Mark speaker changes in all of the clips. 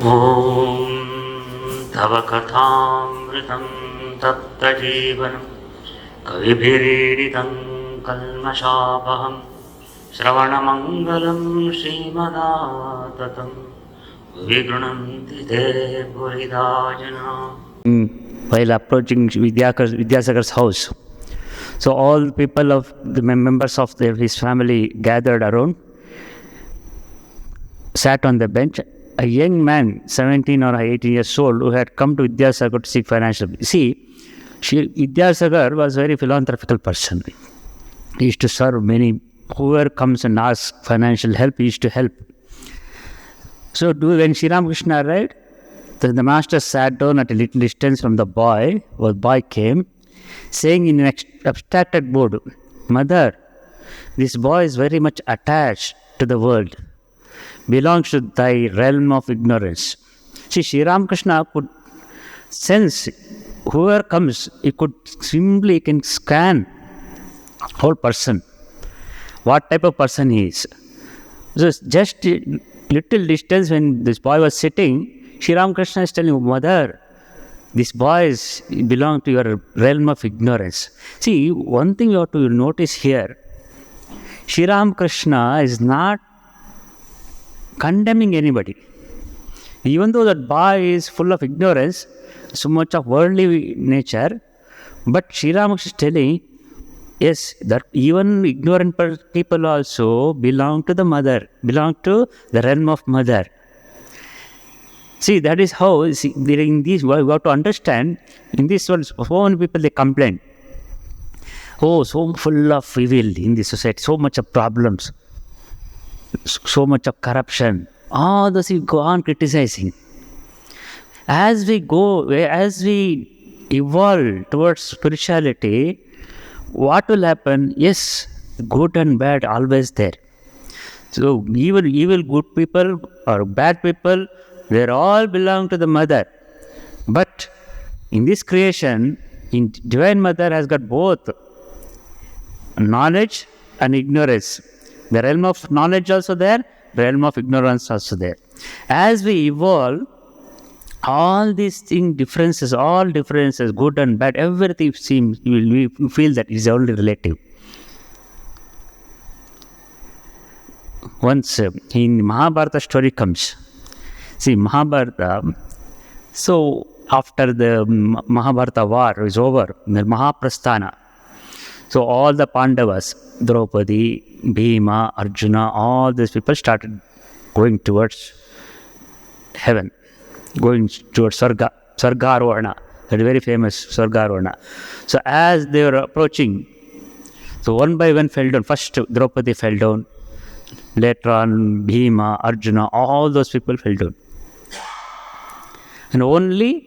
Speaker 1: ॐ तव कथामृतं तप्तजीवनं कविभिरीडितं कल्मषापहं श्रवणमङ्गलं श्रीमदाततं विगृह्णन्ति ते पुरिदा जनाः.
Speaker 2: While approaching Vidyasagar's house, so all the people of the members of his family gathered around, sat on the bench. A young man, 17 or 18 years old, who had come to Vidyasagar to seek financial. See, Vidyasagar was a very philanthropical person. He used to serve many. Whoever comes and asks financial help, he used to help. So when Sri Ramakrishna arrived, the master sat down at a little distance from the boy. The boy came, saying in an abstracted mode, "Mother, this boy is very much attached to the world, belongs to thy realm of ignorance." See, Sri Ramakrishna could sense whoever comes, he can scan whole person, what type of person he is. So just a little distance when this boy was sitting, Sri Ramakrishna is telling, "Mother, this boy belongs to your realm of ignorance." See, one thing you have to notice here, Sri Ramakrishna is not condemning anybody. Even though that boy is full of ignorance, so much of worldly nature, but Sri Ramakrishna is telling, yes, that even ignorant people also belong to the mother, belong to the realm of mother. See, that is how, in this world, we have to understand, in this world, so many people, they complain. Oh, so full of evil in this society, so much of problems, so much of corruption. All those we go on criticizing. As we evolve towards spirituality, what will happen? Yes, good and bad always there. So evil good people or bad people, they all belong to the mother. But in this creation, Divine Mother has got both knowledge and ignorance. The realm of knowledge also there, the realm of ignorance also there. As we evolve, all these differences, good and bad, everything seems, we feel that is only relative. Once in Mahabharata story comes. See, Mahabharata, so after the Mahabharata war is over, the Mahaprasthana, so all the Pandavas, Draupadi, Bhima, Arjuna, all these people started going towards heaven, going towards Sargarohana, that very famous Sargarohana. So as they were approaching, so one by one fell down. First Draupadi fell down, later on Bhima, Arjuna, all those people fell down. And only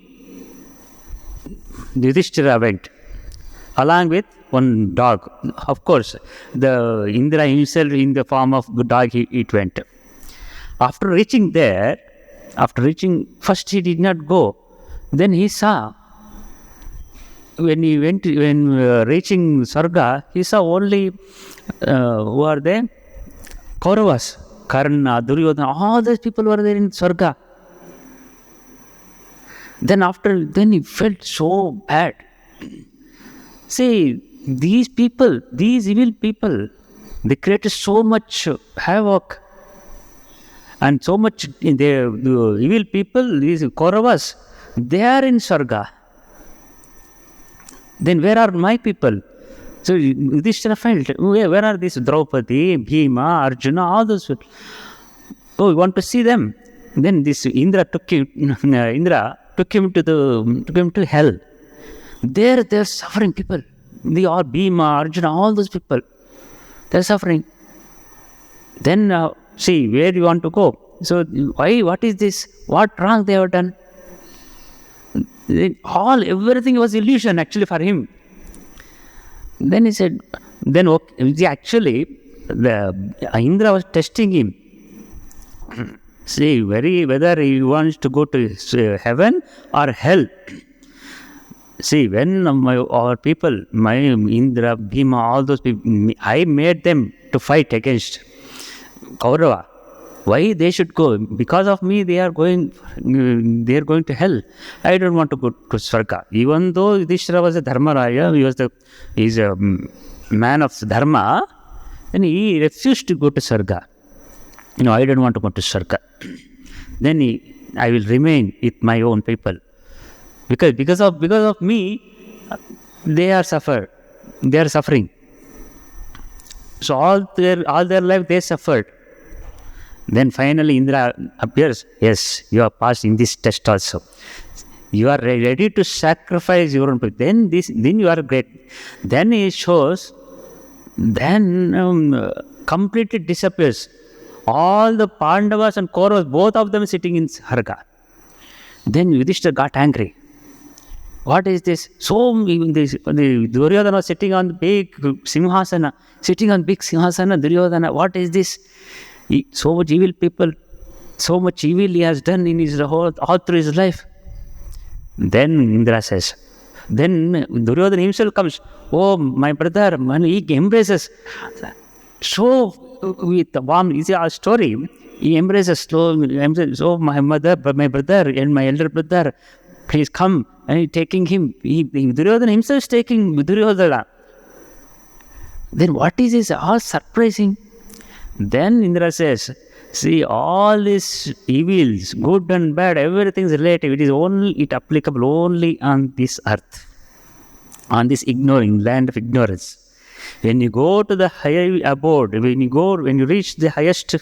Speaker 2: Yudhishthira went, along with one dog. Of course, the Indra himself in the form of the dog, it went. After reaching, first he did not go. Then he saw, when reaching Sarga, he saw only, who are they? Kauravas, Karna, Duryodhana, all those people were there in Sarga. Then he felt so bad. See, these people, these evil people, they created so much havoc and so much. The evil people, these Kauravas, they are in Sarga. Then where are my people? So Yudhishthira felt, where are these Draupadi, Bhima, Arjuna, all those people? Oh, we want to see them. Then this Indra took him to hell. There they're suffering people. They are Bhima, Arjuna, all those people. They're suffering. Then see, where do you want to go? So what is this? What wrong they have done? Everything was illusion actually for him. Then he said, actually, Indra was testing him. See, whether he wants to go to heaven or hell. See, when our people, my Indra, Bhima, all those people, I made them to fight against Kaurava. Why they should go? Because of me, they are going to hell. I don't want to go to Swarga. Even though Yudhishthira was a Dharmaraya, he's a man of Dharma, then he refused to go to Swarga. No, I don't want to go to Swarga. Then I will remain with my own people. Because of me, they are suffering. So all their life they suffered. Then finally Indra appears. Yes, you are passed in this test also. You are ready to sacrifice your own people. Then you are great. Then he shows. Then completely disappears. All the Pandavas and Kauravas, both of them sitting in Harga. Then Yudhishthira got angry. What is this? The Duryodhana was sitting on the big Simhasana. Duryodhana, what is this? So much evil people, so much evil he has done in his all through his life. Then Indra says, then Duryodhana himself comes. Oh, my brother, he embraces. So with warm, you see our story, he embraces. Oh, my mother, my brother, and my elder brother, please come. And he taking him. Duryodhana himself is taking Duryodhana. Then what is this? All surprising. Then Indra says, see, all these evils, good and bad, everything is relative. It applicable only on this earth, on this land of ignorance. When you go to the higher abode, when you reach the highest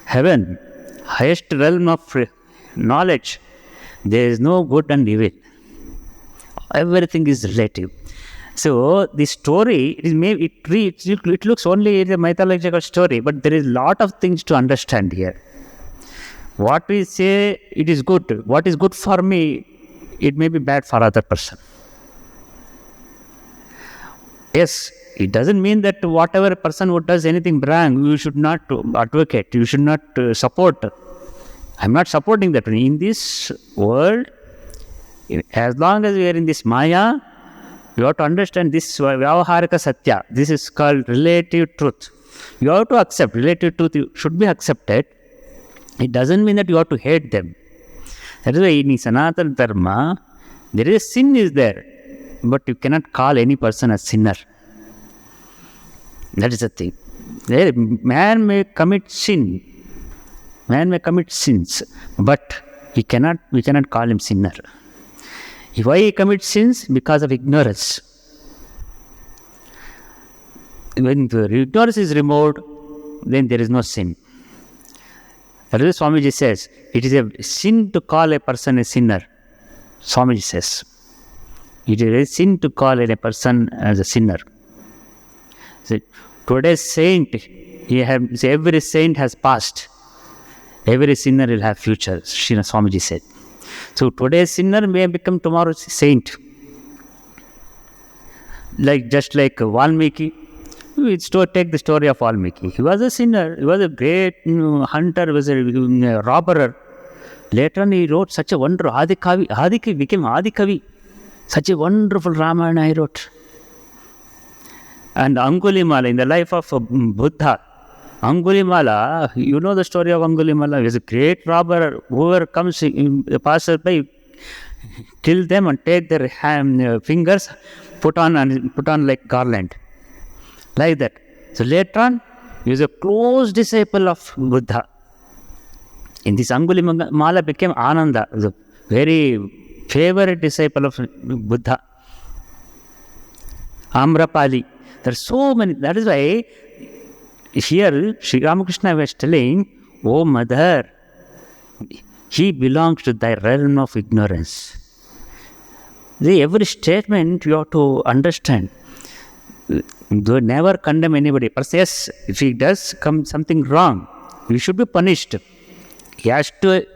Speaker 2: heaven, highest realm of knowledge, there is no good and evil. Everything is relative. So the story, it looks only a mythological story, but there is a lot of things to understand here. What we say, it is good. What is good for me, it may be bad for other person. Yes, it doesn't mean that whatever person who does anything wrong, you should not advocate, you should not support. I'm not supporting that. In this world, as long as we are in this Maya, you have to understand this Vyavaharika Satya. This is called relative truth. You have to accept. Relative truth should be accepted. It doesn't mean that you have to hate them. That is why in Sanatana Dharma, there is sin is there, but you cannot call any person a sinner. That is the thing. Man may commit sin. Man may commit sins, but we cannot call him sinner. Why he commits sins? Because of ignorance. When the ignorance is removed, then there is no sin. That is what Swamiji says. It is a sin to call a person a sinner. Swamiji says. It is a sin to call a person as a sinner. So, today's saint, every saint has past. Every sinner will have future, Swamiji said. So today's sinner may become tomorrow's saint. Just like Valmiki, take the story of Valmiki. He was a sinner. He was a great hunter. He was a robber. Later on, he wrote such a wonderful Adikavi became Adikavi. Such a wonderful Ramayana he wrote. And Angulimala, in the life of Buddha, Angulimala, you know the story of Angulimala. He was a great robber. Whoever comes, passes by, kill them and take their fingers, put on like garland, like that. So later on, he was a close disciple of Buddha. In this Angulimala became Ananda, was a very favorite disciple of Buddha. Amrapali. There are so many. That is why here Sri Ramakrishna was telling, oh mother, he belongs to thy realm of ignorance. Every statement you have to understand. Do never condemn anybody. But yes, if he does something wrong, he should be punished. He has to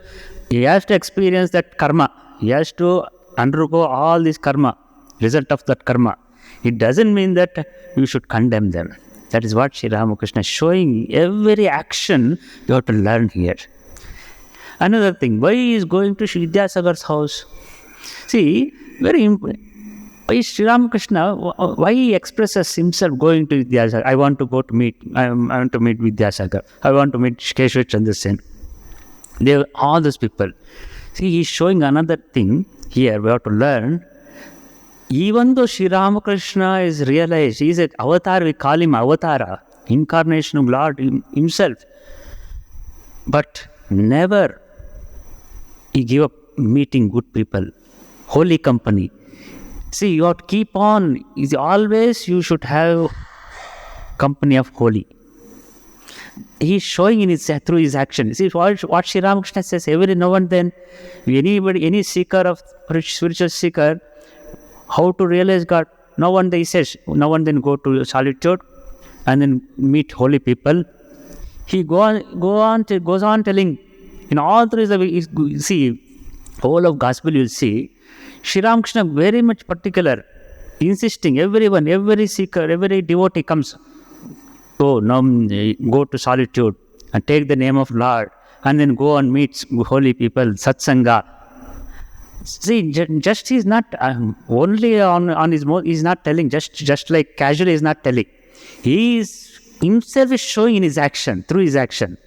Speaker 2: experience that karma. He has to undergo all this karma, result of that karma. It doesn't mean that you should condemn them. That is what Sri Ramakrishna is showing. Every action you have to learn here. Another thing, why he is going to Sri Vidyasagar's house? See, very important. Why Sri Ramakrishna, why he expresses himself going to Vidyasagar? I want to meet Vidyasagar. I want to meet Keshwar Chandra Sen. All those people. See, he's showing another thing here. We have to learn. Even though Sri Ramakrishna is realized, he is an avatar, we call him Avatara, incarnation of Lord himself. But never he give up meeting good people, holy company. See, you have to keep on. Always you should have company of holy. He is showing through his action. See, what Sri Ramakrishna says, every now and then, any seeker of spiritual seeker, how to realize God, now and then he says, now and then go to solitude and then meet holy people. He goes on telling, in all three, you see, whole of gospel you'll see, Sri Ramakrishna very much particular, insisting, everyone, every seeker, every devotee comes, now go to solitude and take the name of Lord and then go and meet holy people, satsanga. See, just he's not only on his mouth, he's not telling, just like casually he's not telling. Himself is showing in his action, through his action.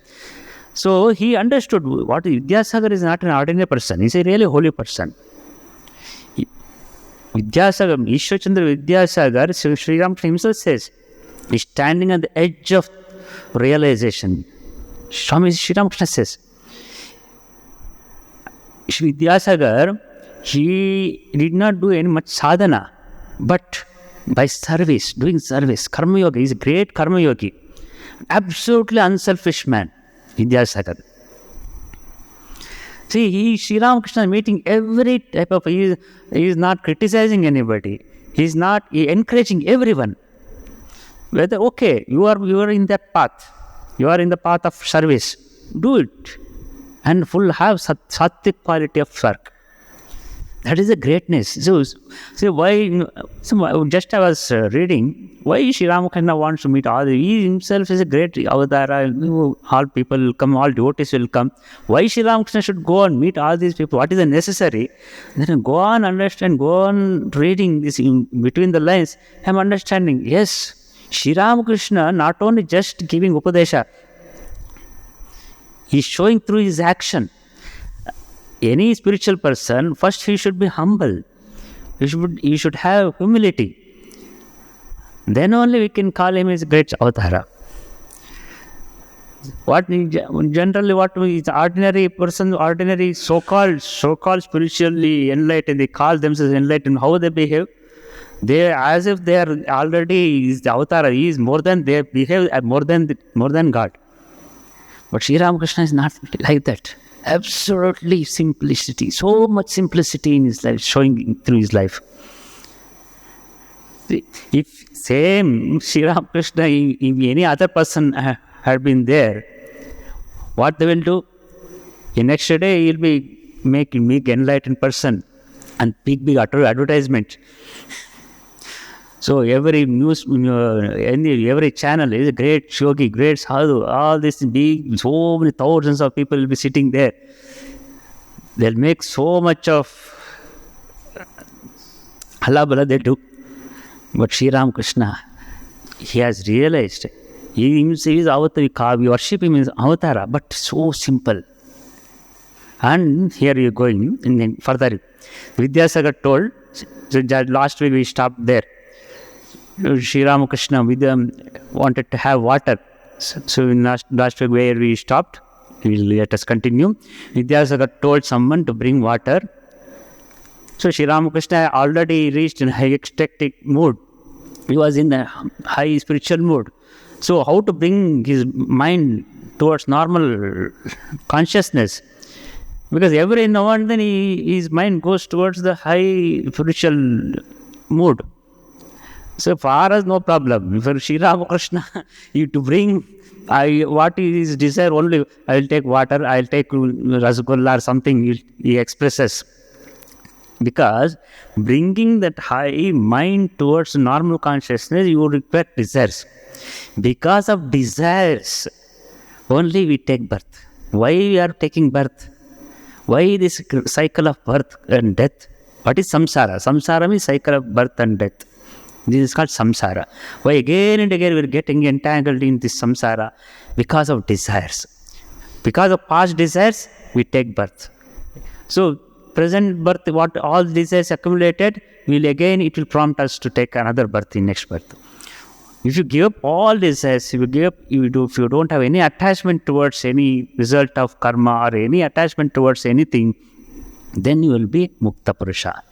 Speaker 2: So he understood what Vidyasagar is not an ordinary person, he's a really holy person. Vidyasagar, Ishwar Chandra Vidyasagar, Sri Ramakrishna himself says, is standing on the edge of realization. Swami Sri Ramakrishna says, Vidyasagar, he did not do any much sadhana, but by service, doing service, karma yogi, he is a great karma yogi, absolutely unselfish man, Vidyasagar. See, Sri Ramakrishna is meeting every type of, he is not criticizing anybody, he is not encouraging everyone. Whether, okay, you are in that path, you are in the path of service, do it, and have sattvic quality of work. That is the greatness. So why, just I was reading, why Sri Ramakrishna wants to meet all he himself is a great avatara, all people will come, all devotees will come. Why Sri Ramakrishna should go and meet all these people? What is the necessary? Then go on understand, go on reading this in between the lines. I am understanding, yes, Sri Ramakrishna not only just giving upadesha, he is showing through his action. Any spiritual person, first he should be humble. He should have humility. Then only we can call him as great avatara. Generally what is ordinary person, ordinary so-called spiritually enlightened, they call themselves enlightened, how they behave? They as if they are already is the avatara, he is more than, they behave more than God. But Sri Ramakrishna is not like that. Absolutely simplicity, so much simplicity in his life, showing through his life. If same Sri Ramakrishna, if any other person had been there, what they will do? The next day he will be making big enlightened person and big advertisement. So every news, every channel is a great yogi, great sadhu, all this big, so many thousands of people will be sitting there. They'll make so much of halabala they do. But Sri Ramakrishna, he has realized, he is avatara, we worship him as avatara, but so simple. And here you are going, and then further, Vidyasagar told, so last week we stopped there. Sri Ramakrishna wanted to have water. So in last week where we stopped, let us continue. Vidyasagar told someone to bring water. So Sri Ramakrishna already reached in high ecstatic mood. He was in the high spiritual mood. So how to bring his mind towards normal consciousness? Because every now and then his mind goes towards the high spiritual mood. So far as no problem. For Sri Ramakrishna, you to bring what is his desire only, I will take water, I will take rasgulla or something, he expresses. Because bringing that high mind towards normal consciousness, you require desires. Because of desires, only we take birth. Why we are taking birth? Why this cycle of birth and death? What is samsara? Samsara means cycle of birth and death. This is called samsara. Why again and again we are getting entangled in this samsara? Because of desires. Because of past desires, we take birth. So, present birth, what all desires accumulated, it will prompt us to take another birth in next birth. If you give up all desires, if you don't have any attachment towards any result of karma or any attachment towards anything, then you will be Mukta Purusha.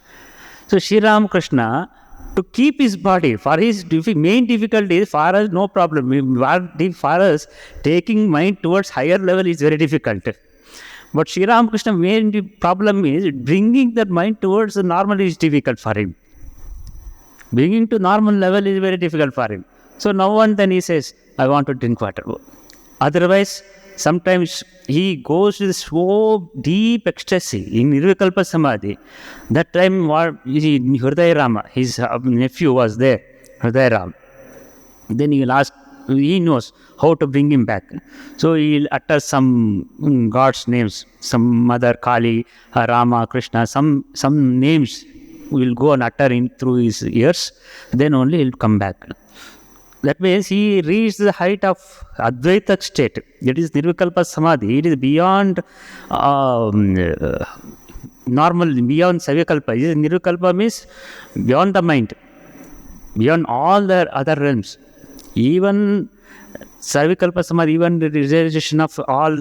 Speaker 2: So, Sri Ramakrishna, to keep his body, for his main difficulty is, for us, no problem. For us, taking mind towards higher level is very difficult. But Sri Ramakrishna main problem is bringing that mind towards the normal is difficult for him. Bringing to normal level is very difficult for him. So now and then he says, I want to drink water. Otherwise, sometimes he goes to so deep ecstasy in Nirvikalpa Samadhi. That time, Hridaya Rama, his nephew was there, Hridaya Rama. Then he will ask, he knows how to bring him back. So he will utter some God's names, some Mother Kali, Rama, Krishna, some names will go and utter in through his ears. Then only he will come back. That means he reached the height of Advaita state. That is Nirvikalpa Samadhi. It is beyond normal, beyond Savikalpa. Nirvikalpa means beyond the mind, beyond all the other realms. Even Savikalpa Samadhi, even the realization of all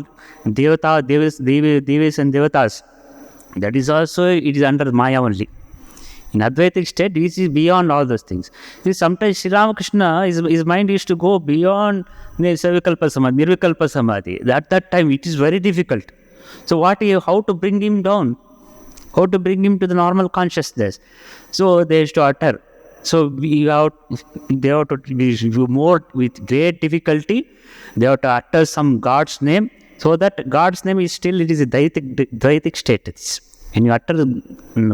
Speaker 2: Devis and Devatas, that is also, it is under Maya only. In Advaitic state, this is beyond all those things. Sometimes Sri Ramakrishna, his mind used to go beyond Savikalpa Samadhi, Nirvikalpa Samadhi. At that time, it is very difficult. So how to bring him down? How to bring him to the normal consciousness? So they used to utter. So they have to be more with great difficulty. They have to utter some God's name, so that God's name is still, it is a Dvaitic state. When you utter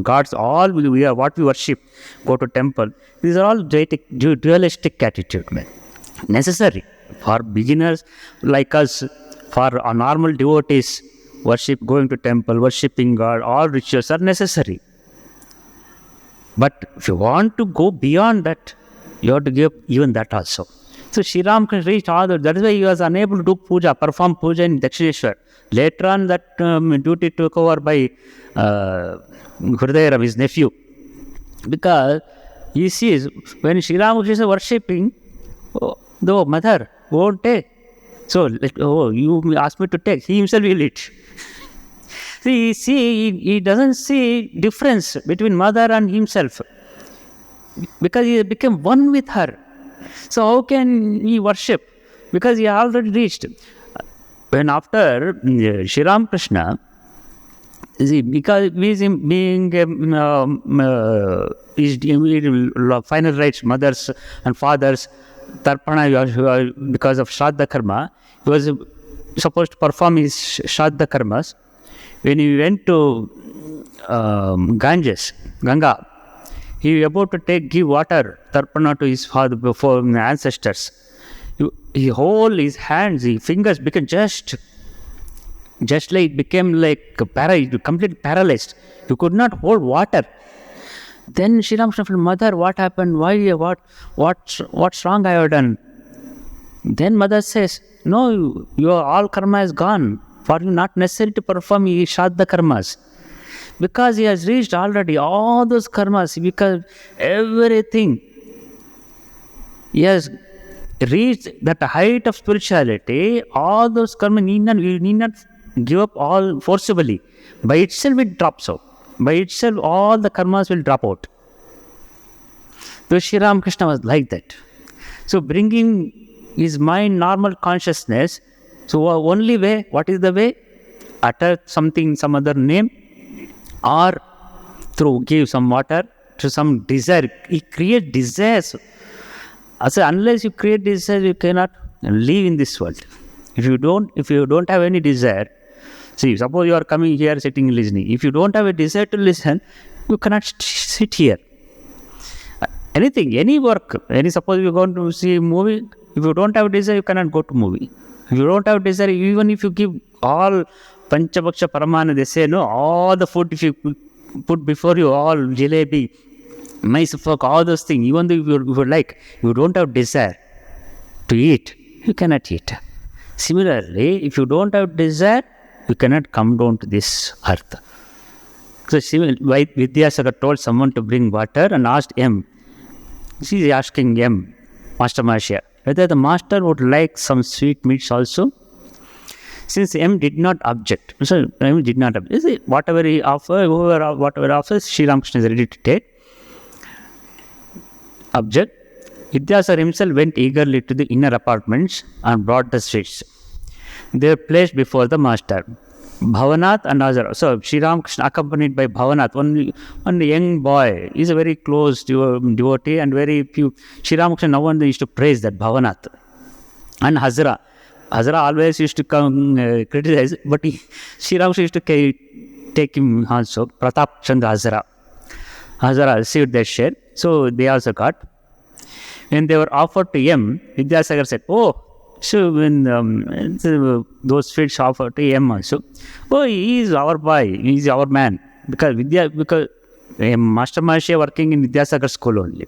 Speaker 2: God's, all what we worship, go to temple, these are all dualistic attitude. Necessary for beginners like us, for our normal devotees, worship, going to temple, worshipping God, all rituals are necessary. But if you want to go beyond that, you have to give even that also. So Sri Ramakrishna reached all that. That is why he was unable to do puja, perform puja in Dakshineshwar. Later on, that duty took over by Hridaya, his nephew. Because he sees, when Sri Ramakrishna is worshipping, the mother won't take. So, you asked me to take, he himself will eat. See, he doesn't see difference between mother and himself, because he became one with her. So how can he worship? Because he already reached. When after Sri Ramakrishna, because being final rites, mothers and fathers, Tarpana, because of Shraddha Karma, he was supposed to perform his Shraddha Karmas. When he went to Ganga, he was about to give water, Tarpana, to his father before ancestors. He hold his hands, his fingers became just like, became like completely paralyzed. He could not hold water. Then Sri Ramakrishna said, Mother, what happened? Why? What's wrong I have done? Then mother says, no, your all karma is gone. For you not necessary to perform Shraddha karmas. Because he has reached already all those karmas, because everything, he has reached that height of spirituality, all those karmas you need not give up all forcibly. By itself it drops out. By itself all the karmas will drop out. So Sri Ramakrishna was like that. So bringing his mind normal consciousness, so only way, what is the way? Utter something, some other name, or through give some water to some desire. He creates desires. So unless you create desires, you cannot live in this world. If you don't have any desire, see, suppose you are coming here, sitting, listening. If you don't have a desire to listen, you cannot sit here. Anything, any work, suppose you are going to see a movie, if you don't have a desire, you cannot go to movie. If you don't have desire, even if you give all Panchabaksha Paramana, they say, no, all the food, if you put before you all jalebi, Mysore, all those things, even though you don't have desire to eat, you cannot eat. Similarly, if you don't have desire, you cannot come down to this earth. So Vidyasagar told someone to bring water and asked M. She is asking M, Master Mahashya, whether the master would like some sweet meats also. Since M did not object, so M did not object. Whatever he offers, whatever offers, Sri Ramakrishna is ready to take. Object. Vidyasagar himself went eagerly to the inner apartments and brought the sweets. They were placed before the master. Bhavanath and Hazara. So Sri Ramakrishna accompanied by Bhavanath, one young boy. He is a very close devotee and very few. Sri Ramakrishna now and then used to praise that Bhavanath. And Hazara. Hazara always used to come criticize, but Sri Ramakrishna used to take him also. Pratap Chandra Hazara. Hazara received their share. So they also got. When they were offered to M, Vidyasagar said, "Oh, so when those sweets offered to M also, oh, he is our boy, he is our man." Because Master Mahashya working in Vidyasagar school only.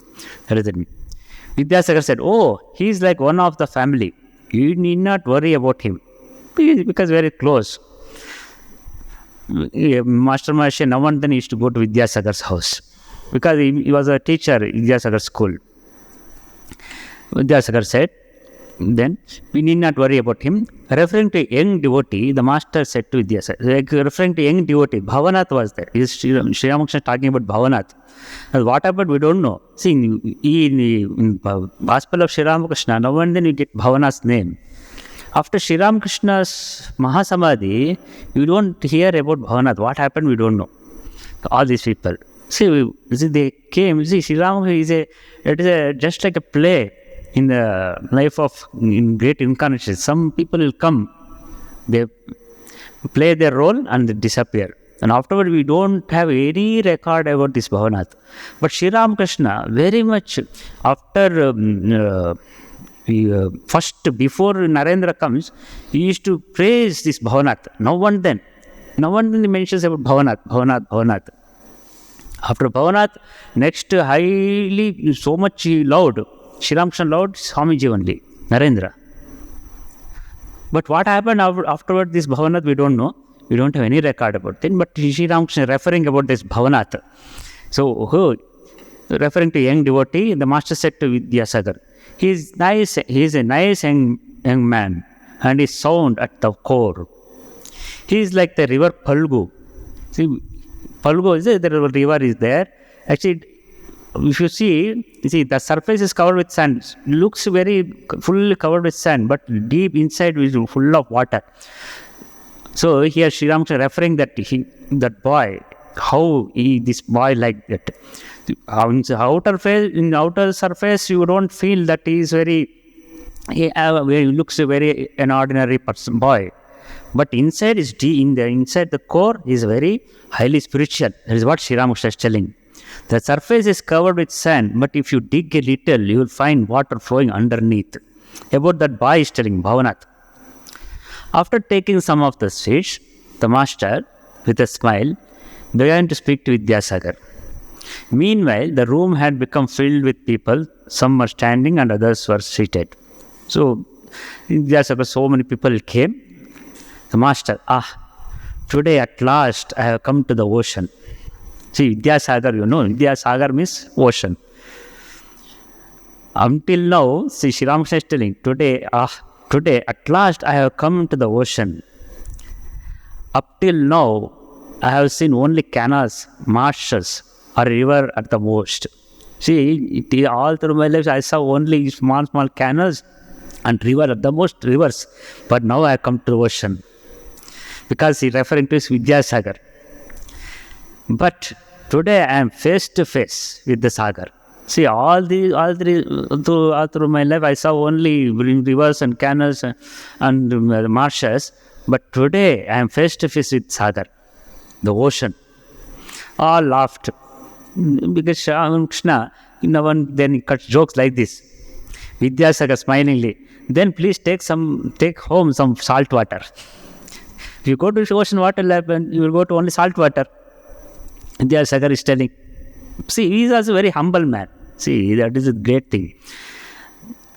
Speaker 2: Vidyasagar said, "Oh, he is like one of the family. You need not worry about him." Because very close. Master Mahashya now and then used to go to Vidyasagar's house. Because he was a teacher in Vidyasagar school. Vidyasagar said, then we need not worry about him. Referring to a young devotee, the master said to Vidyasagar, referring to a young devotee, Bhavanath was there. Sri Ramakrishna talking about Bhavanath. And what happened, we don't know. See, in the Gospel of Sri Ramakrishna, now and then you get Bhavanath's name. After Sri Ramakrishna's Mahasamadhi, you don't hear about Bhavanath. What happened, we don't know. All these people. See, they came. See, Sri Ramakrishna is just like a play in the life of great incarnations. Some people will come, they play their role and they disappear. And afterward, we don't have any record about this Bhavanath. But Sri Ramakrishna, very much after, first before Narendra comes, he used to praise this Bhavanath. Now and then he mentions about Bhavanath. After Bhavanath, next highly, so much loud, Sri Ramakrishna loved Swamiji only, Narendra. But what happened afterward, this Bhavanath, we don't know. We don't have any record about it. But Sri Ramakrishna referring about this Bhavanath. So, referring to young devotee, the master said to Vidyasagar, he is a nice young man and is sound at the core. He is like the river Palgu. See, Palgu is there, the river is there. Actually, if you see, the surface is covered with sand. Looks very fully covered with sand, but deep inside is full of water. So here Sri Ramakrishna referring that that boy, how this boy like that. In the outer surface, you don't feel that he is he looks a very an ordinary person, boy. But inside is deep. Inside the core is very highly spiritual. That is what Sri Ramakrishna is telling. The surface is covered with sand, but if you dig a little, you will find water flowing underneath. About that boy is telling Bhavanath. After taking some of the sweets, the master, with a smile, began to speak to Vidyasagar. Meanwhile, the room had become filled with people. Some were standing and others were seated. So, Vidyasagar, so many people came. The master, today at last I have come to the ocean. See, Vidyasagar, Vidyasagar means ocean. Until now, see, Sri Ramakrishna is telling, today at last I have come to the ocean. Up till now, I have seen only canals, marshes, or river at the most. See, all through my life, I saw only small canals and river at the most, rivers. But now I have come to the ocean. Because he referring to his Vidyasagar. But today I am face to face with the Sagar. See, all through my life, I saw only rivers and canals and marshes. But today I am face to face with Sagar, the ocean. All laughed. Because Sri Ramakrishna, then he cuts jokes like this. Vidyasagar smilingly, then please take home some salt water. If you go to ocean water lab, you will go to only salt water. Vidyasagar is telling. See, he is also a very humble man. See, that is a great thing.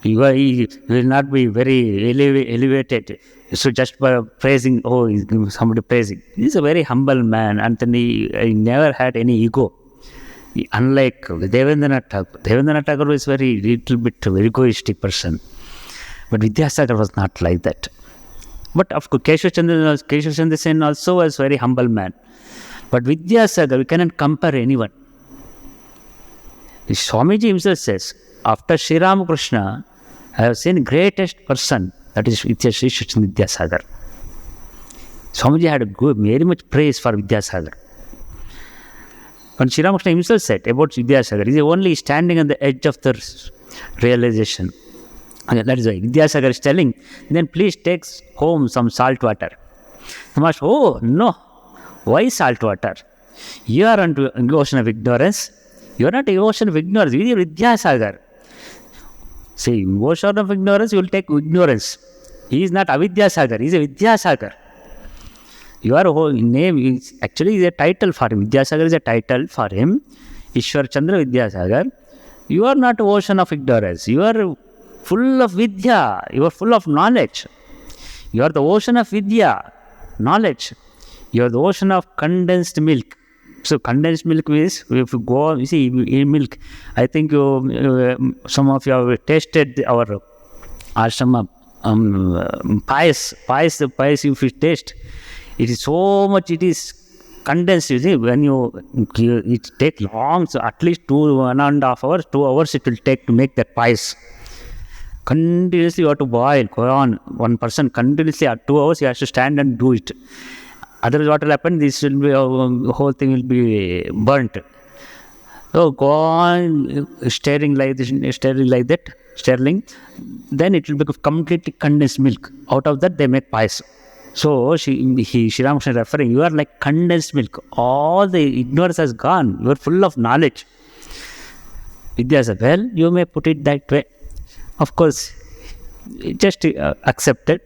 Speaker 2: He will not be very elevated. So just by praising, somebody praising. He is a very humble man. Anthony, he never had any ego. Unlike Devendranath Tagore. Devendranath Tagore was very egoistic person. But Vidyasagar was not like that. But of course, Keshav Chandra Sen also was a very humble man. But Vidyasagar, we cannot compare anyone. Swamiji himself says, after Sri Ramakrishna, I have seen greatest person, that is Sri Vidyasagar. Swamiji had very much praise for Vidyasagar. When Sri Ramakrishna himself said about Vidyasagar, he is only standing on the edge of the realization. And that is why Vidyasagar is telling, then please take home some salt water. The master, no, why salt water? You are into the ocean of ignorance. You are not in the ocean of ignorance. You are Vidyasagar. See, in the ocean of ignorance, you will take ignorance. He is not Avidyasagar, he is a Vidyasagar. Your whole name is actually a title for him. Vidyasagar is a title for him. Ishwar Chandra Vidyasagar. You are not ocean of ignorance. You are full of Vidya. You are full of knowledge. You are the ocean of Vidya, knowledge. You are the ocean of condensed milk. So condensed milk means, if you go, you see, in milk, I think some of you have tasted our ashrama pies, if you taste, it is so much, it is condensed, you see, when it takes long, so at least 1.5 hours, 2 hours it will take to make that pies. Continuously you have to boil, go on, one person continuously at 2 hours, he has to stand and do it. Otherwise what will happen, this will be, whole thing will be burnt. So go on stirring like that, then it will become completely condensed milk. Out of that they make pies. So Sri Ramakrishna is referring, you are like condensed milk. All the ignorance has gone. You are full of knowledge. Vidyasagar, well, you may put it that way. Of course, just accept it.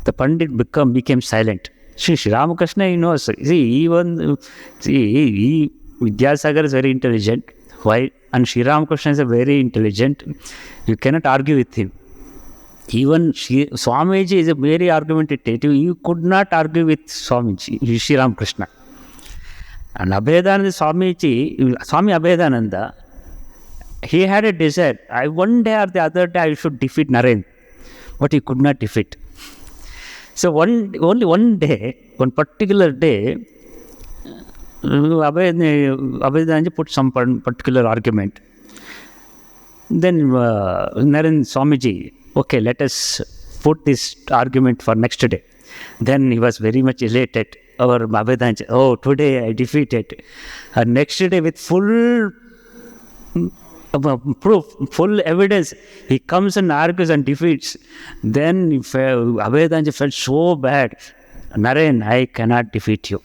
Speaker 2: The Pandit became silent. Sri Ramakrishna, he knows. See, Vidyasagar is very intelligent. Why? And Sri Ramakrishna is very intelligent. You cannot argue with him. Even Swamiji is a very argumentative. You could not argue with Swamiji, Sri Ramakrishna. And Abhedananda Swami Abhedananda, he had a desire. One day or the other day I should defeat Narendra. But he could not defeat. So only one day, one particular day, Abhedananda put some particular argument. Then Narendra Swamiji, okay, let us put this argument for next day. Then he was very much elated. Our Abhedananda, today I defeated. And next day with full proof, full evidence, he comes and argues and defeats. Then Abhedananda felt so bad. Naren, I cannot defeat you.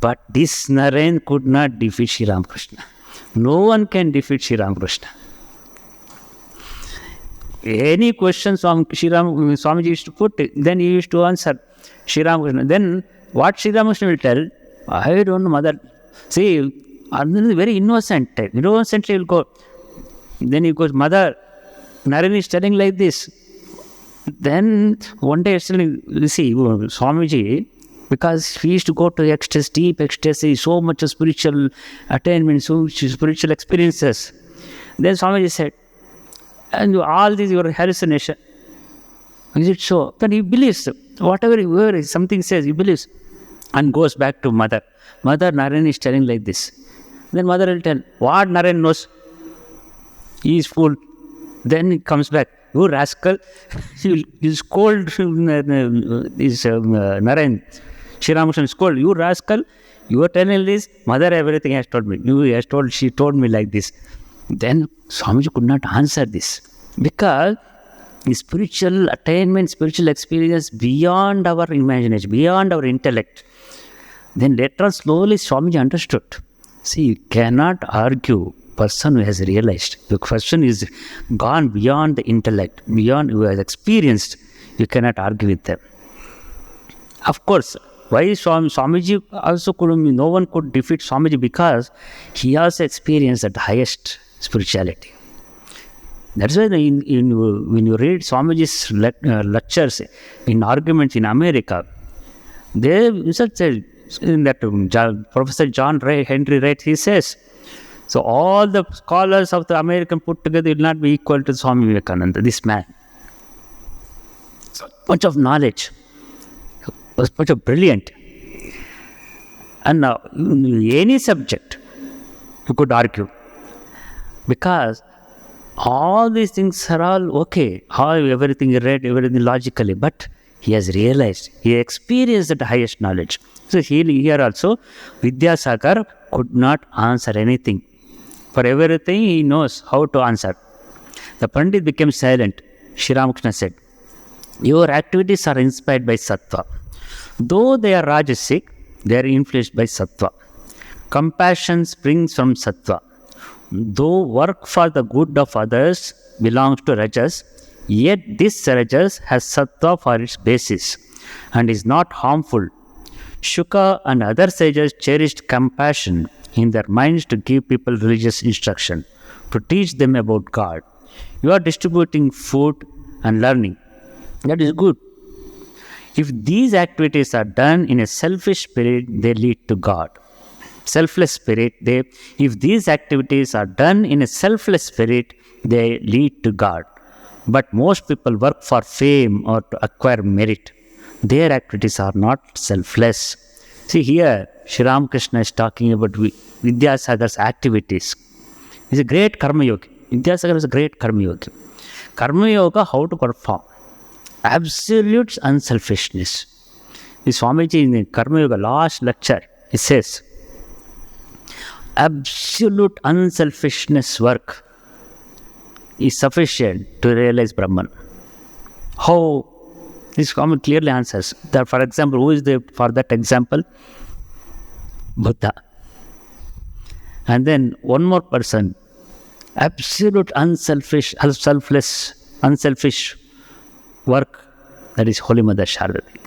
Speaker 2: But this Naren could not defeat Sri Ramakrishna. No one can defeat Sri Ramakrishna. Any questions Swamiji used to put, then he used to answer Sri Ramakrishna. Then what Sri Ramakrishna will tell, I don't know, mother. See, Arjuna is very innocent. Innocently he will go. Then he goes, mother, Naren is telling like this. Then one day, Swamiji, because he used to go to ecstasy, deep ecstasy, so much spiritual attainment, so much spiritual experiences. Then Swamiji said, and all these your hallucination. Is it so? Then he believes. Whatever something says, he believes. And goes back to mother. Mother, Naren is telling like this. Then mother will tell, what Naren knows? He is fool. Then he comes back. You rascal. You scold Naren. Sri Ramakrishna scold. You rascal. You are telling this. Mother everything has told me. She told me like this. Then Swamiji could not answer this. Because spiritual attainment, spiritual experience beyond our imagination, beyond our intellect. Then later on slowly Swamiji understood. See, you cannot argue person who has realized. The person is gone beyond the intellect, beyond who has experienced. You cannot argue with them. Of course, Why Swamiji also no one could defeat Swamiji? Because he also experienced the highest spirituality. That's why when you read Swamiji's lectures in arguments in America, they said in that Professor John Henry Wright, he says, so all the scholars of the American put together will not be equal to Swami Vivekananda, this man. So much of knowledge, was much of brilliant. And now, any subject, you could argue. Because all these things are all okay. Everything is read, everything logically. But he has realized, he experienced the highest knowledge. So here also, Vidyasagar could not answer anything. For everything, he knows how to answer. The Pandit became silent. Sri Ramakrishna said, your activities are inspired by sattva. Though they are rajasic, they are influenced by sattva. Compassion springs from sattva. Though work for the good of others belongs to rajas, yet this rajas has sattva for its basis and is not harmful. Shuka and other sages cherished compassion in their minds to give people religious instruction, to teach them about God. You are distributing food and learning. That is good. If these activities are done in a selfish spirit, they lead to God. Selfless spirit, if these activities are done in a selfless spirit, they lead to God. But most people work for fame or to acquire merit. Their activities are not selfless. See here, Sri Ramakrishna is talking about Vidyasagar's activities. He's a great karma yogi. Vidyasagar is a great karma yogi. Karma yoga, how to perform? Absolute unselfishness. The Swamiji in the Karma Yoga last lecture, he says, absolute unselfishness work is sufficient to realize Brahman. How? This Swami clearly answers that. For example, who is there for that example? Buddha. And then one more person, absolute unselfish work, that is Holy Mother Sarada Devi.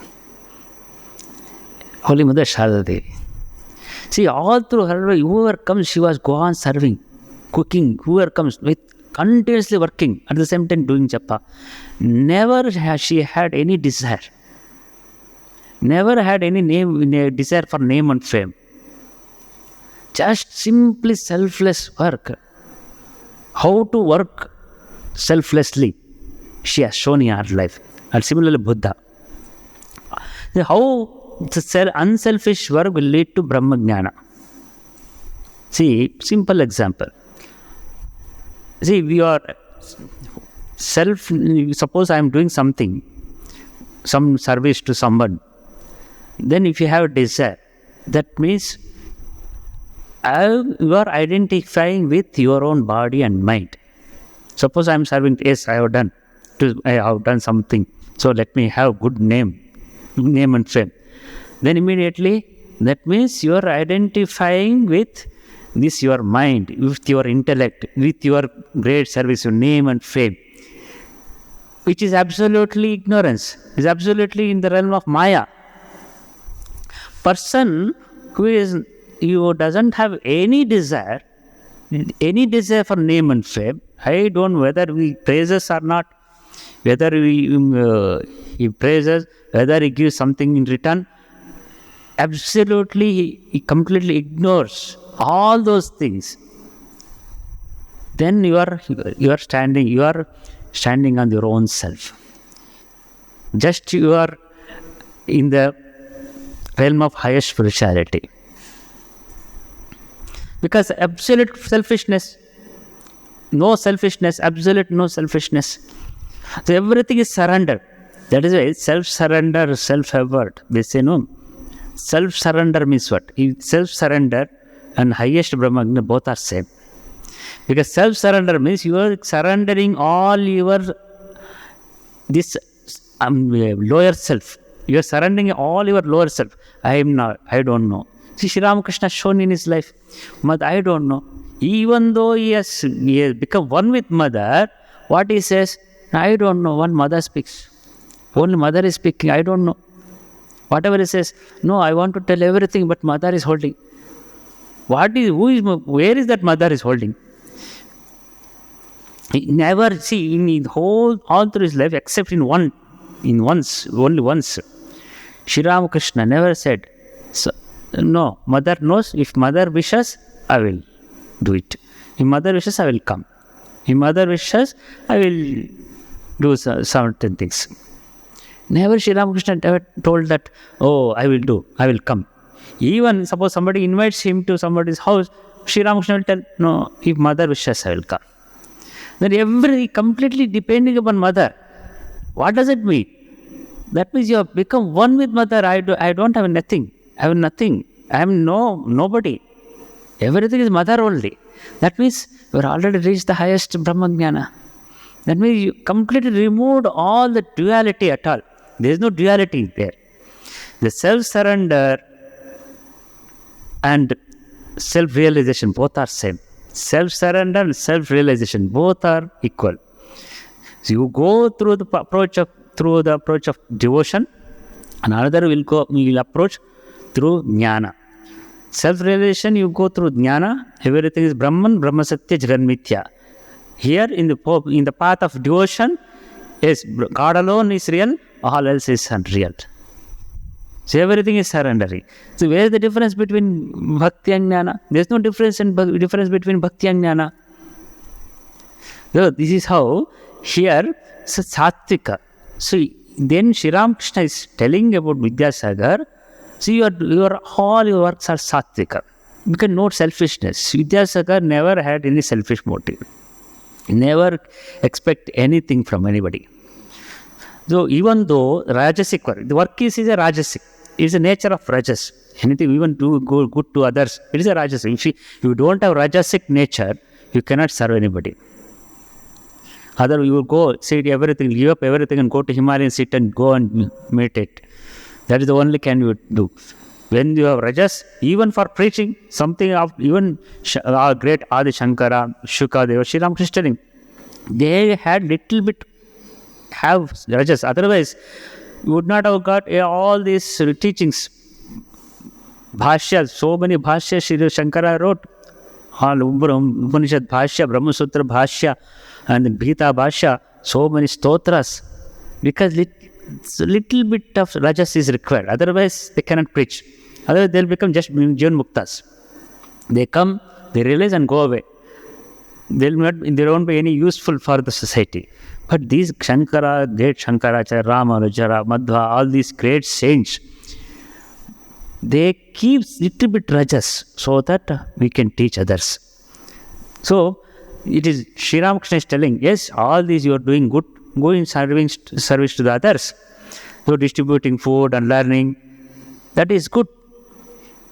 Speaker 2: Holy Mother Sarada Devi. See, all through her, whoever comes, she was go on serving, cooking, whoever comes, with continuously working, at the same time doing japa. Never has she had any desire. Never had any desire for name and fame. Just simply selfless work. How to work selflessly, she has shown in her life. And similarly, Buddha. How the unselfish work will lead to Brahma Jnana. See, simple example. See, we are suppose I am doing something, some service to someone. Then if you have a desire, that means you are identifying with your own body and mind. Suppose I am serving, yes, I have done something. So let me have good name and fame. Then immediately, that means you are identifying with this your mind, with your intellect, with your great service, your name and fame, which is absolutely ignorance, is absolutely in the realm of Maya. Person who doesn't have any desire for name and fame, I don't know whether we praise us or not, whether he praises, whether he gives something in return. Absolutely, he completely ignores all those things. Then you are standing on your own self. Just you are in the realm of higher spirituality. Because absolute selfishness, absolute no selfishness. So everything is surrender. That is why self-surrender, self-effort. They say no. Self-surrender means what? Self-surrender and highest Brahma, both are same. Because self-surrender means you are surrendering all your lower self. You are surrendering all your lower self. I don't know. See, Sri Ramakrishna has shown in his life, Mother, I don't know. Even though he has become one with Mother, what he says, I don't know. One Mother speaks. Only Mother is speaking, I don't know. Whatever he says, no, I want to tell everything, but mother is holding. Where is that mother is holding? He never, see, all through his life, except only once, Sri Ramakrishna never said, so, no, mother knows, if mother wishes, I will do it. If mother wishes, I will come. If mother wishes, I will do certain things. Never Sri Ramakrishna ever told that, oh, I will come. Even suppose somebody invites him to somebody's house, Sri Ramakrishna will tell, no, if mother wishes, I will come. Then completely depending upon mother. What does it mean? That means you have become one with mother. I don't have nothing. I have nothing. I am nobody. Everything is mother only. That means you are already reached the highest Brahmajnana. That means you completely removed all the duality at all. There is no duality there. The self-surrender and self-realization both are same. Self-surrender and self-realization both are equal. So you go through the approach of devotion, and another will approach through jnana. Self-realization, you go through jnana, everything is Brahman, Brahma Satya, Jagan Mithya. Here in the path of devotion, yes, God alone is real, all else is unreal. So everything is surrendering. So where is the difference between bhakti and jnana? There is no difference between bhakti and jnana. So this is how here sattvika. So then Sri Ramakrishna is telling about Vidyasagar. See, all your works are sattvika. You can note selfishness. Vidyasagar never had any selfish motive. Never expect anything from anybody. So even though rajasic work, the work is a rajasic. It is the nature of rajas. Anything, even do good to others, it is a rajasic. If you don't have rajasic nature, you cannot serve anybody. Other you will go, say everything, give up everything and go to Himalaya, sit and go and meditate. That is the only can you do. When you have rajas, even for preaching, something of even our great Adi Shankara, Shukadeva, Sri Ramakrishna telling, they had little bit have rajas. Otherwise, you would not have got all these teachings. Bhashyas, so many bhashyas Sri Shankara wrote. All Upanishad Bhashya, Brahma Sutra Bhashya, and Gita Bhashya, so many stotras. Because little bit of rajas is required. Otherwise, they cannot preach. Otherwise, they will become just Jivan Muktas. They come, they realize and go away. They won't be any useful for the society. But these Shankara, great Shankaracharya, Ramanuja, Madhva, all these great saints, they keep little bit rajas so that we can teach others. So, it is Sri Ramakrishna is telling, yes, all these you are doing good, go in service to the others. So, distributing food and learning, that is good.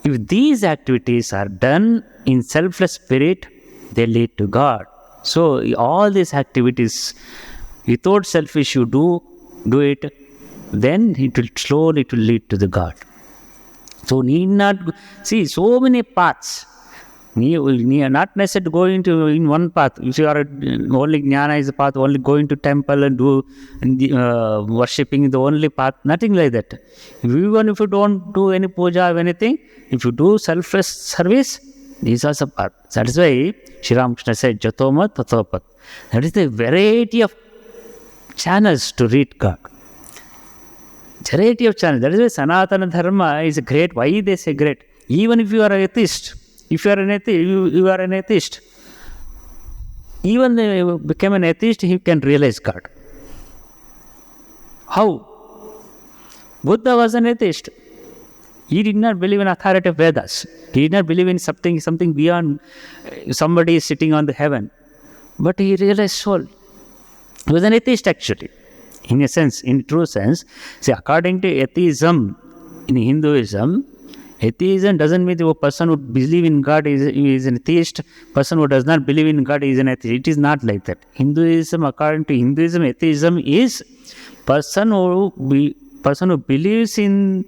Speaker 2: If these activities are done in selfless spirit, they lead to God. So, all these activities, without selfish, you do it, then it will lead to the God. So need not see so many paths. You are not necessary to go in one path. If you are only jnana is the path, only going to temple and do worshipping is the only path. Nothing like that. Even if you don't do any puja or anything, if you do selfless service, these are the path. That is why Sri Ramakrishna said, Jatoma Tatopat. That is the variety of channels to reach God. Variety of channels. That is why Sanatana Dharma is great. Why they say great? Even if you are an atheist, you are an atheist. Even when you become an atheist, he can realize God. How? Buddha was an atheist. He did not believe in authority of Vedas. He did not believe in something beyond somebody sitting on the heaven. But he realized soul. He was an atheist actually. In a sense, in true sense, see, according to atheism, in Hinduism, atheism doesn't mean the person who believes in God is an atheist. Person who does not believe in God is an atheist. It is not like that. Hinduism, according to Hinduism, atheism is person who believes in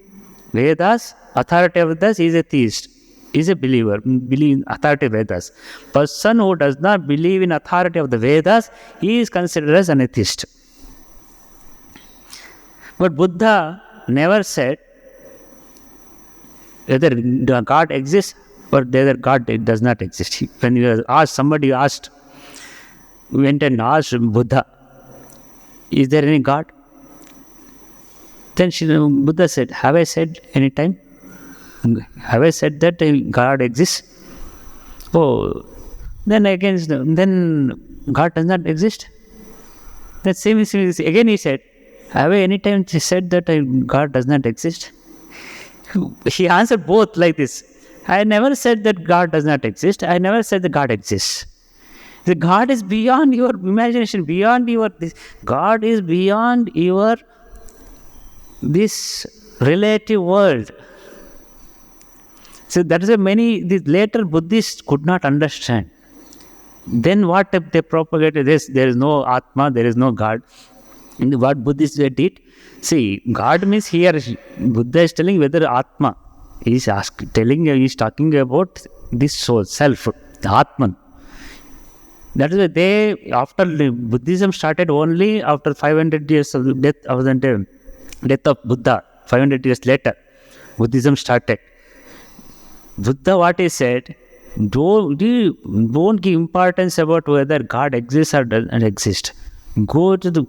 Speaker 2: Vedas, authority of Vedas, is atheist. Is a believer, believe in authority of Vedas. Person who does not believe in authority of the Vedas, he is considered as an atheist. But Buddha never said, whether the God exists or whether God does not exist. When you asked, somebody asked, went and asked Buddha, is there any God? Then Buddha said, have I said any time? Have I said that God exists? Oh, then God does not exist. That same again he said, have I any time said that God does not exist? He answered both like this. I never said that God does not exist. I never said that God exists. The God is beyond your imagination, beyond your this. God is beyond your this relative world. So that is why these later Buddhists could not understand. Then what they propagated is there is no Atma, there is no God. And what Buddhists did, see, God means here Buddha is telling whether Atma. He is talking about this soul, self, the Atman. That is why after Buddhism started only after 500 years of death of Buddha. 500 years later, Buddhism started. Buddha, what he said, don't give importance about whether God exists or doesn't exist. Go to the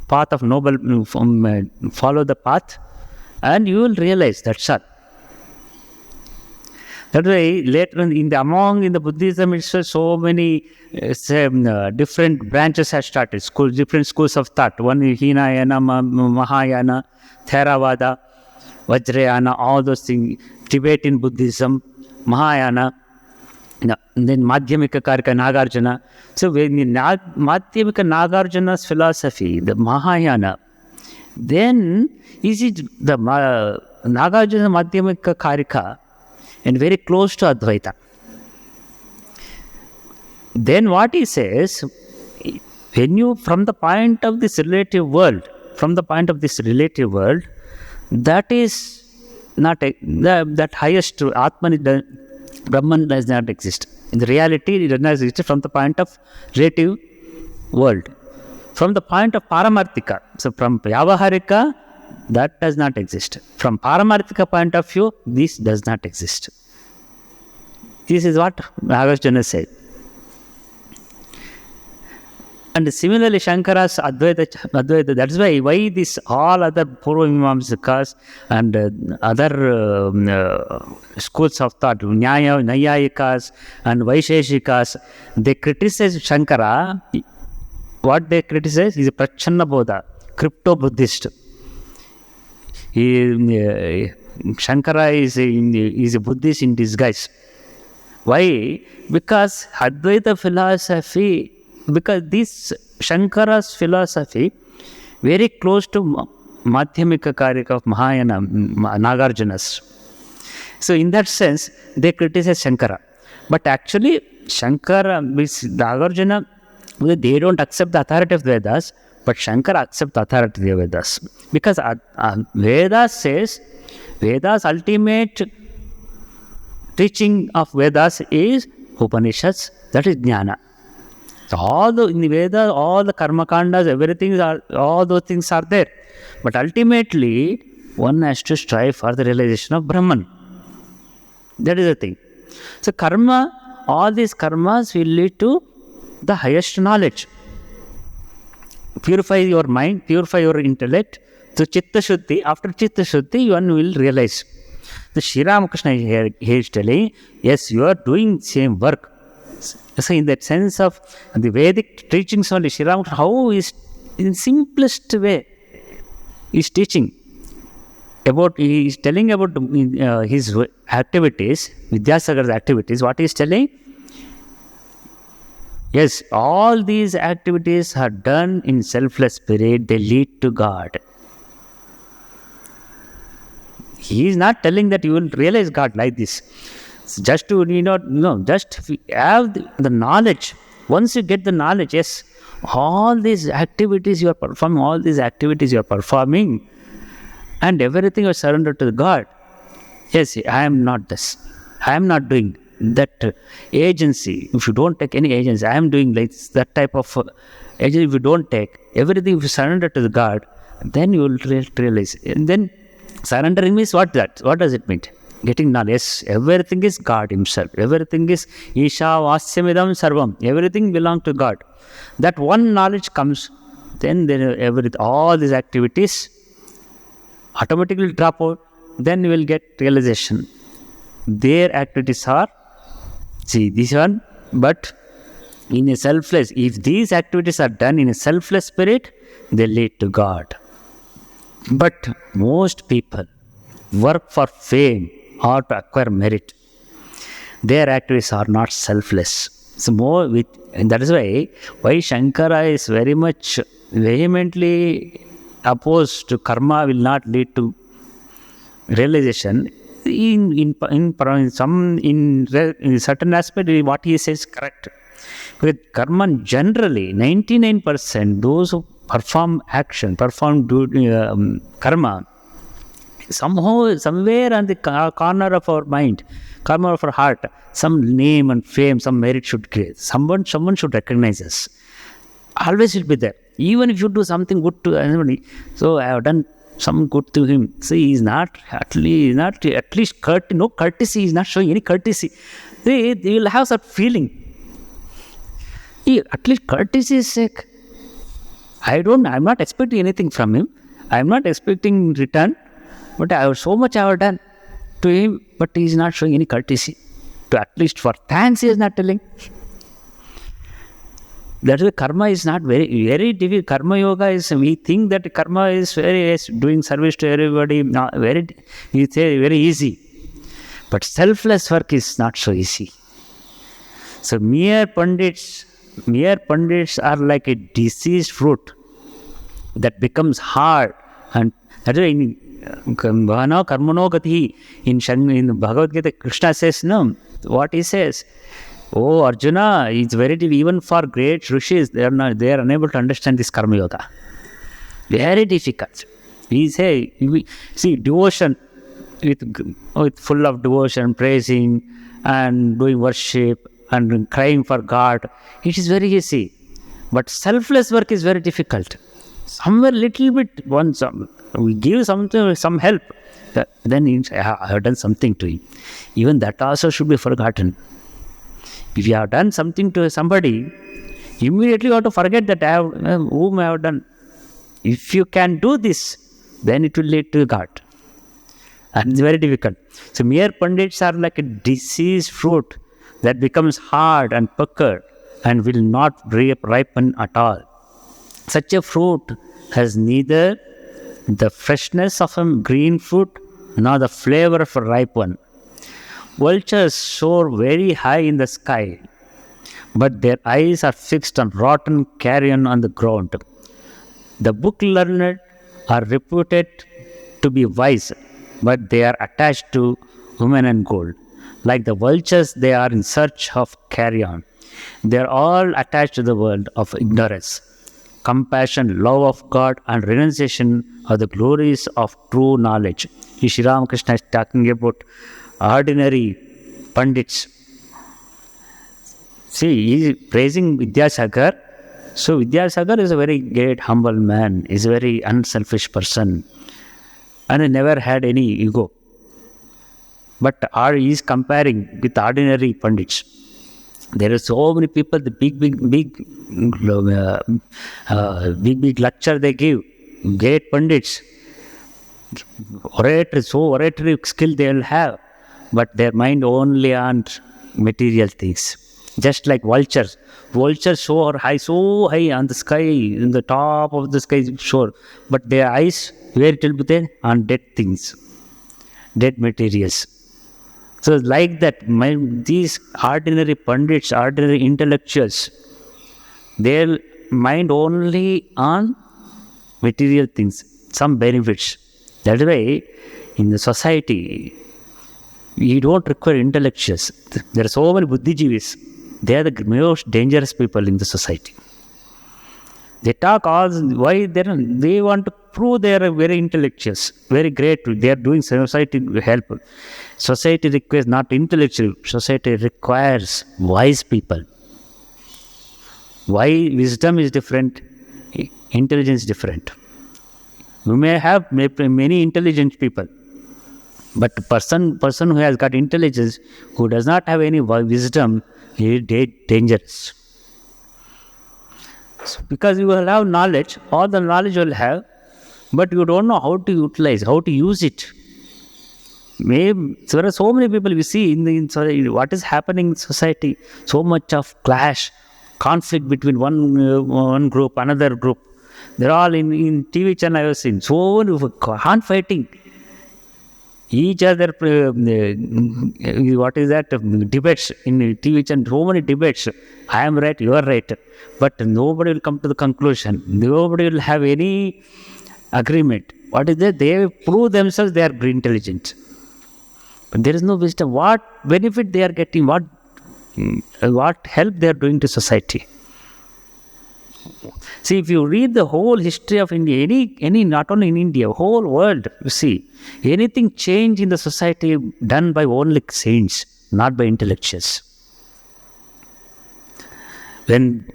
Speaker 2: path of noble, follow the path, and you will realize that's all. That's why later in the Buddhism, it's so many different branches have started. Different schools of thought. One is Hinayana, Mahayana, Theravada, Vajrayana, all those things. Tibetan Buddhism, Mahayana, and then Madhyamika Karika Nagarjuna. So when Madhyamika Nagarjuna's philosophy, the Mahayana, then is it the Nagarjuna Madhyamika Karika and very close to Advaita. Then what he says, when you from the point of this relative world, that is not that highest Atman, Brahman does not exist. In the reality, it does not exist from the point of relative world. From the point of Paramarthika, so from Vyavaharika, that does not exist. From Paramarthika point of view, this does not exist. This is what Nagarjuna said. And similarly, Shankara's Advaita, that's why this all other Purva-Mimamsakas and other schools of thought, Nayayikas and Vaisheshikas, they criticize Shankara. What they criticize is a Prachanna Bodha, crypto-Buddhist. Shankara is a Buddhist in disguise. Why? Because Advaita philosophy, because this Shankara's philosophy very close to Madhyamika Karika of Mahayana, Nagarjuna's. So in that sense, they criticize Shankara. But actually, Shankara, Nagarjuna, they don't accept the authority of the Vedas, but Shankara accepts the authority of the Vedas. Because Vedas says, Vedas' ultimate teaching of Vedas is Upanishads, that is Jnana. So in the Vedas, all the karma kandas, everything, all those things are there. But ultimately, one has to strive for the realization of Brahman. That is the thing. So karma, all these karmas will lead to the highest knowledge. Purify your mind, purify your intellect. So Chitta Shuddhi, after Chitta Shuddhi, one will realize. The Sri Ramakrishna here is telling, yes, you are doing same work. So in that sense of the Vedic teachings only, Sri Ramakrishna, how is in simplest way is teaching about, he is telling about his activities, Vidyasagar's activities. What he is telling? Yes, all these activities are done in selfless spirit, they lead to God. He is not telling that you will realize God like this. Just to, just have the knowledge. Once you get the knowledge, yes, all these activities you are performing, and everything you surrender to God. Yes, I am not this. I am not doing that agency. If you don't take any agency, I am doing like that type of agency. If you don't take everything, if you surrender to the God, then you will realize. And then surrendering means what does it mean? getting knowledge. Yes, everything is God Himself. Everything is Isha Vasyamidam Sarvam. Everything belongs to God. That one knowledge comes, then all these activities automatically drop out. Then you will get realization. Their activities are, see, this one, but in a selfless, if these activities are done in a selfless spirit, they lead to God. But most people work for fame or to acquire merit. Their activities are not selfless. So and that is why Shankara is very much vehemently opposed to karma will not lead to realization. In certain aspect, what he says is correct. With karma, generally 99%, those who perform karma, somehow, somewhere on the corner of our mind, corner of our heart, some name and fame, some merit should create. Someone should recognize us. Always will be there. Even if you do something good to anybody, so I have done some good to him. See, he is not at least no courtesy. He is not showing any courtesy. They will have that feeling. At least courtesy is sake. I'm not expecting anything from him. I'm not expecting return. But so much I have done to him, but he is not showing any courtesy. To at least for thanks, he is not telling. That is, karma is not very difficult. Karma yoga is, we think that karma is doing service to everybody, very easy. But selfless work is not so easy. So mere pandits are like a diseased fruit that becomes hard, and that is why karmano gati in Bhagavad Gita, Krishna says, no, what he says, oh Arjuna, it's very difficult. Even for great rishis, they are unable to understand this karma yoga. Very difficult. He say, see, devotion with full of devotion, praising and doing worship and crying for God, it is very easy. But selfless work is very difficult. Somewhere little bit, we give some help, then I have done something to him. Even that also should be forgotten. If you have done something to somebody, immediately you have to forget that whom I have done. If you can do this, then it will lead to God. And it's very difficult. So mere pandits are like a diseased fruit that becomes hard and puckered and will not ripen at all. Such a fruit has neither the freshness of a green fruit nor the flavor of a ripe one. Vultures soar very high in the sky, but their eyes are fixed on rotten carrion on the ground. The book learned are reputed to be wise, but they are attached to women and gold. Like the vultures, they are in search of carrion. They are all attached to the world of ignorance. Compassion, love of God, and renunciation are the glories of true knowledge. Sri Ramakrishna is talking about ordinary pandits. See, he is praising Vidyasagar. So Vidyasagar is a very great, humble man. He is a very unselfish person. And he never had any ego. But he is comparing with ordinary pandits. There are so many people, the big lecture they give, great pandits, oratory skill they will have, but their mind only on material things. Just like vultures. Vultures soar so high on the sky, in the top of the sky, sure. But their eyes, where it will be there? On dead things, dead materials. So like that, these ordinary pandits, ordinary intellectuals, their mind only on material things, some benefits. That is why in the society, you don't require intellectuals. There are so many buddhijivis. They are the most dangerous people in the society. They talk why they want to prove they are very intellectuals, very great. They are doing society help. Society requires not intellectual. Society requires wise people. Why wisdom is different, intelligence is different. We may have many intelligent people, But person who has got intelligence, who does not have any wisdom, he is dangerous. So because you will have knowledge, all the knowledge you will have, but you don't know how to utilize, how to use it. Maybe there are so many people we see in what is happening in society. So much of clash, conflict between one group, another group. They're all in TV channel I was seeing. So hand fighting. Each other, what is that? Debates in TV channel. So many debates. I am right, you are right. But nobody will come to the conclusion. Nobody will have any agreement. What is that? They prove themselves they are intelligent. But there is no wisdom. What benefit they are getting? What help they are doing to society? See, if you read the whole history of India, any not only in India, whole world, you see, anything change in the society done by only saints, not by intellectuals. When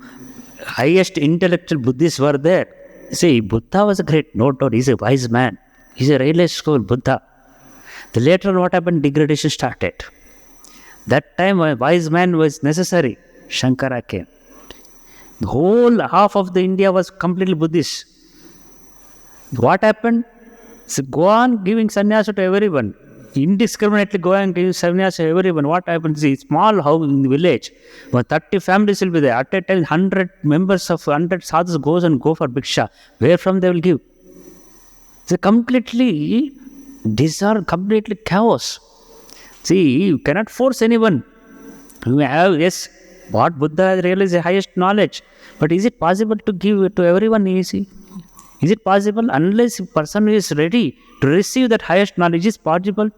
Speaker 2: highest intellectual Buddhists were there, see, Buddha was a great, no doubt, he's a wise man. He's a realized soul, Buddha. Then later on, what happened? Degradation started. That time, a wise man was necessary. Shankara came. The whole half of the India was completely Buddhist. What happened? So go on giving sannyasa to everyone. Indiscriminately go and give sannyasa to everyone. What happens? See, small house in the village, but 30 families will be there. At a time, 100 members of 100 sadhus go for bhiksha. Where from they will give? It's completely disorder, completely chaos. See, you cannot force anyone. You have, yes, what Buddha has realized is the highest knowledge. But is it possible to give to everyone easy? Is it possible? Unless a person is ready to receive that highest knowledge, is possible.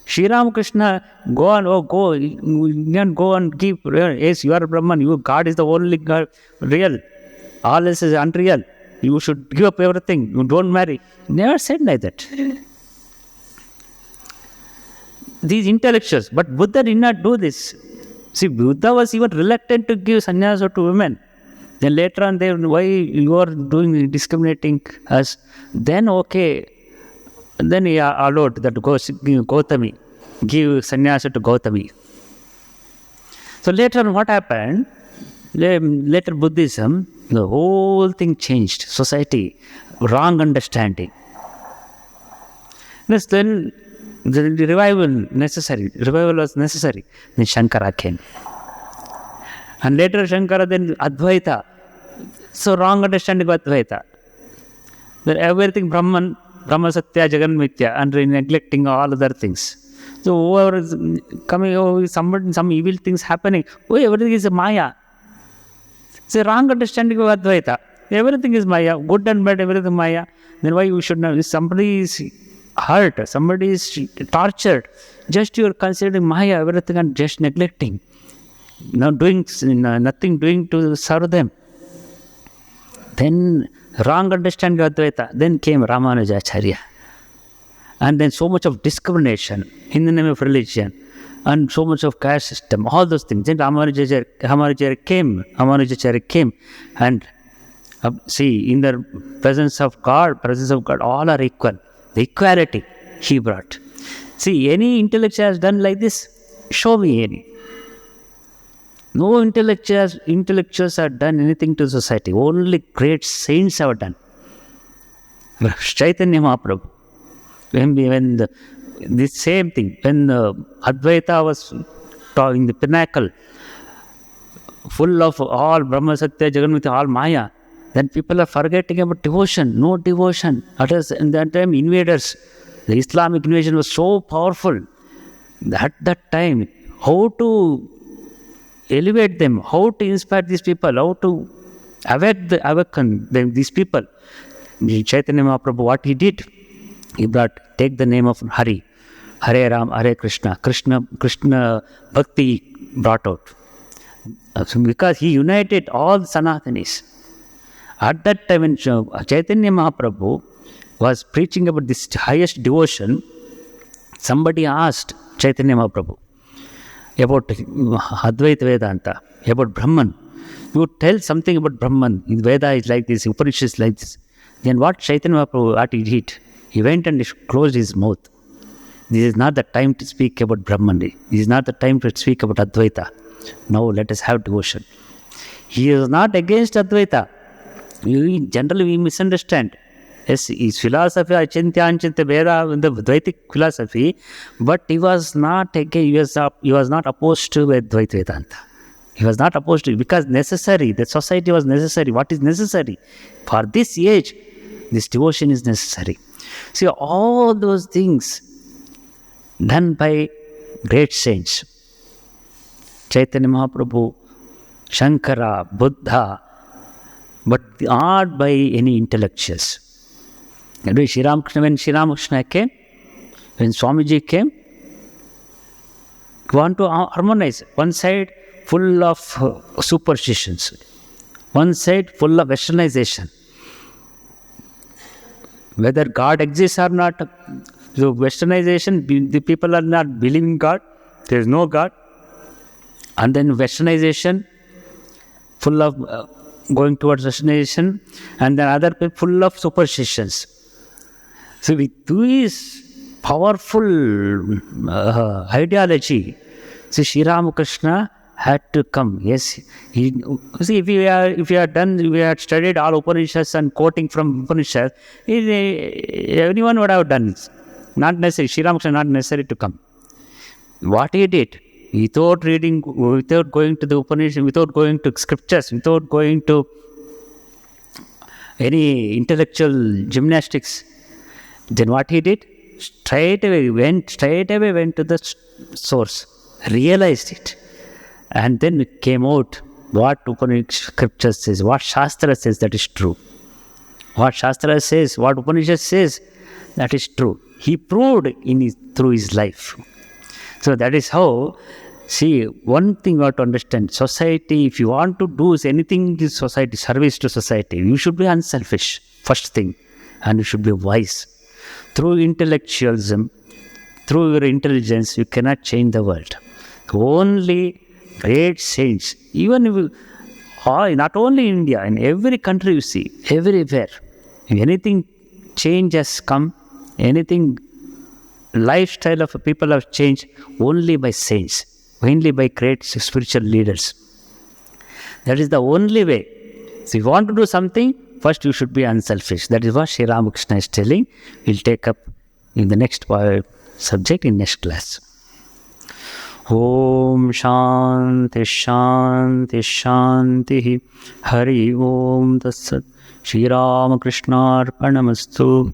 Speaker 2: Sri Ramakrishna, go and give, yes, you are Brahman, God is the only God, real. All else is unreal. You should give up everything. You don't marry. Never said like that. These intellectuals, but Buddha did not do this. See, Buddha was even reluctant to give sannyasa to women. Then later on, why you are discriminating us? Then okay, then he allowed that Gautami, give sannyasa to Gautami. So later on, what happened? Later Buddhism, the whole thing changed. Society, wrong understanding. Then the revival was necessary. Then Shankara came. And later Shankara, then Advaita. So wrong understanding of Advaita. Then everything Brahman, Brahma Satya, Jagan Mithya, and neglecting all other things. So whoever is coming, some evil things happening, everything is a Maya. It's a wrong understanding of Advaita. Everything is Maya, good and bad, everything Maya. Then why you should know? If somebody is hurt, somebody is tortured, just you are considering Maya, everything, and just neglecting. Nothing doing to serve them. Then wrong understanding of Advaita. Then came Ramanujacharya. And then so much of discrimination in the name of religion. And so much of caste system, all those things. Then Ramanujacharya came. And see, in the presence of God, all are equal. The equality he brought. See, any intellectual has done like this? Show me any. No intellectuals have done anything to society. Only great saints have done. Chaitanya Mahaprabhu. When this same thing, when Advaita was in the pinnacle, full of all Brahma Satya, Jagannath, all Maya, then people are forgetting about devotion. No devotion. In that time, invaders, the Islamic invasion was so powerful. At that time, how to elevate them, how to inspire these people, how to awaken these people. Chaitanya Mahaprabhu, what he did, he take the name of Hari, Hare Ram, Hare Krishna, Krishna Bhakti brought out. Because he united all Sanatanis. At that time, when Chaitanya Mahaprabhu was preaching about this highest devotion, somebody asked Chaitanya Mahaprabhu about Advaita Vedanta, about Brahman. You tell something about Brahman. Veda is like this, Upanishad is like this. Then what Chaitanya Mahaprabhu, what he did? He went and closed his mouth. This is not the time to speak about Brahman. This is not the time to speak about Advaita. Now let us have devotion. He is not against Advaita. Generally we misunderstand. Yes, his philosophy, Achintya Veda, in the Vedic philosophy, but he was not against, he was not opposed to Advaita Vedanta. He was not opposed to it because necessary. The society was necessary. What is necessary? For this age, this devotion is necessary. See, all those things done by great saints. Chaitanya Mahaprabhu, Shankara, Buddha, but not by any intellectuals. When Sri Ramakrishna came, when Swamiji came, we want to harmonize. One side full of superstitions, one side full of westernization. Whether God exists or not, so westernization, the people are not believing God, there is no God. And then westernization, full of going towards westernization, and then other people full of superstitions. So with this powerful ideology, so Sri Ramakrishna had to come. Yes, see, if we had studied all Upanishads and quoting from Upanishads, anyone would have done it. Not necessary. Sri Ramakrishna not necessary to come. What he did, without reading, without going to the Upanishad, without going to scriptures, without going to any intellectual gymnastics, then what he did? Straight away went to the source, realized it, and then it came out what Upanishad scripture says, what Shastra says, that is true. What Shastra says, what Upanishad says, that is true. He proved through his life. So that is how, see, one thing you have to understand, society, if you want to do anything in society, service to society, you should be unselfish, first thing, and you should be wise. Through intellectualism, through your intelligence, you cannot change the world. Only great saints, even if not only in India, in every country you see, everywhere, if anything change has come, anything lifestyle of people have changed, only by saints, only by great spiritual leaders. That is the only way. So if you want to do something, first you should be unselfish. That is what Sri Ramakrishna is telling. We'll take up in the next subject in next class. Om Shanti Shanti Shanti Hari Om Tatsat Sri Ramakrishna Arpanamastu.